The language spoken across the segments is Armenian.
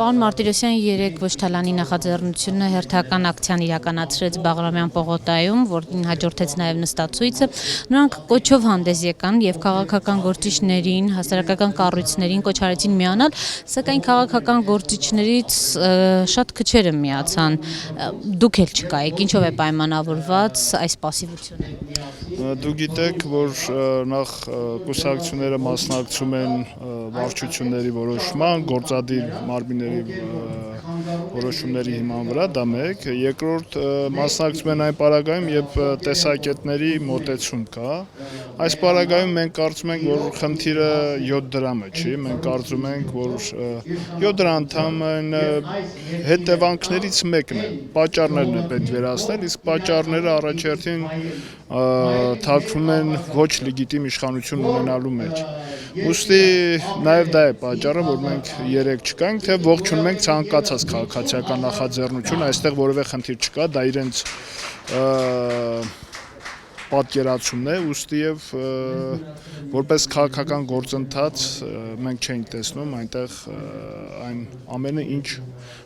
Պարոն Մարտիրոսյան երեկ ոչ թալանի նախաձեռնությունը հերթական ակցիան իրականացրեց Բաղրամյան պողոտայում, որին հաջորդեց նաև նստացույցը։ Նրանք կոչով հանդես եկան եւ քաղաքական գործիչներին, հասարակական կառույցներին կոչ արեցին միանալ, սակայն քաղաքական գործիչներից շատ քչերը միացան։ Դուք էլ չկայիք, ինչով է պայմանավորված այս պասիվությունը։ Դուք գիտեք, որ նախ կուսակցությունները մասնակցում են վարչությունների որոշման, գործադիր մարմինների որոշումների հիման վրա, դա մեկ, երկրորդ մասնակցում են այն պարագայում, երբ տեսակետների մոտեցում կա։ Այս պարագայում մենք կարծում ենք, որ խնդիրը 7 դրամը չի, մենք կարծում ենք, որ 7 դրամ ընդամենը հետևանքներից մեկն է, պատճառներն է պետք վերացնել, իսկ պատճառները առաջերտին թաքվում են ոչ լեգիտիմ իշխանություն ունենալու մեջ։ Ուստի նաև դա է պատճառը, որ մենք երեք չկայինք, թե ողջունում ենք ցանկացած քաղաքացիական նախաձեռնություն, այստեղ որևէ խնդիր չկա, դա իրենց պատկերացումն է, ուստի եւ որպես քաղաքական գործընթաց մենք չենք տեսնում այնտեղ այն ամենը, ինչ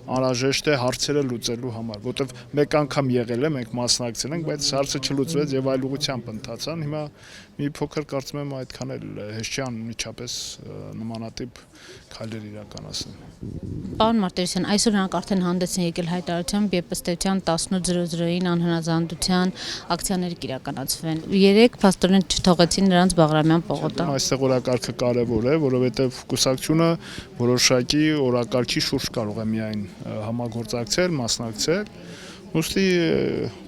անհրաժեշտ է հարցերը լուծելու համար, որտեվ մեկ անգամ եղել է, մենք մասնակցել ենք, բայց հարցը չլուծվեց եւ այլ ուղղությամբ ընթացան։ Հիմա մի փոքր կարծում եմ այդքան էլ հեշտ չի անմիջապես նմանատիպ քայլեր իրականացնել։ Պարոն Մարտիրոսյան, այսօր նրանք արդեն հանդես են եկել հայտարարությամբ եւ ըստ էության 18:00-ին անհնազանդության ակցիաներ կիրականացվեն։ Երեք փաստորեն չթողեցին նրանց Բաղրամյան պողոտա։ Այստեղ օրակարգը կարևոր է, որովհետեւ կուսակցությունը որոշակի օրակարգի շուրջ կարող է միայն համագործակցել, մասնակցել։ Ուստի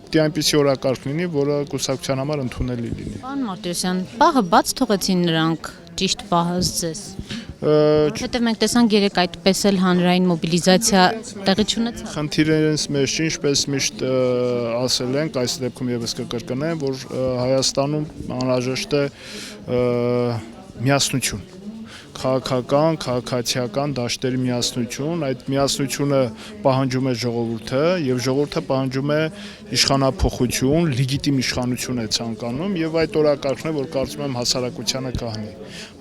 դե այնպիսի օրակարգ լինի, որը կուսակցության համար ընդունելի լինի։ Պարոն Մարտիրոսյան, պահը բաց թողեցին նրանք ճիշտ պահը ձեզ։ Որովհետև մենք տեսանք երեք այդպես էլ հանրային մոբիլիզացիա տեղի չունեցավ։ Խնդիրը իրենց մեջ չի, ինչպես միշտ ասել ենք, այս դեպքում եւս կկրկնեմ, որ Հայաստանում անհրաժեշտ է միասնություն, քաղաքական, քաղաքացիական դաշտերի միասնություն, այդ միասնությունը պահանջում է ժողովուրդը եւ ժողովուրդը պահանջում է իշխանափոխություն, լեգիտիմ իշխանություն է ցանկանում եւ այդ օրակարգն է, որ կարծում եմ հասարակությանը կհանի։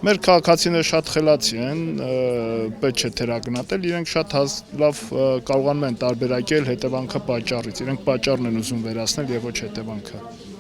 Մեր քաղաքացիները շատ խելացի են, պետք չէ թերագնահատել, իրենք շատ լավ կարողանում են տարբերակել հետևանքը պատճառից, իրենք պատճառն են ուզում վերացնել եւ ոչ հետևանքը։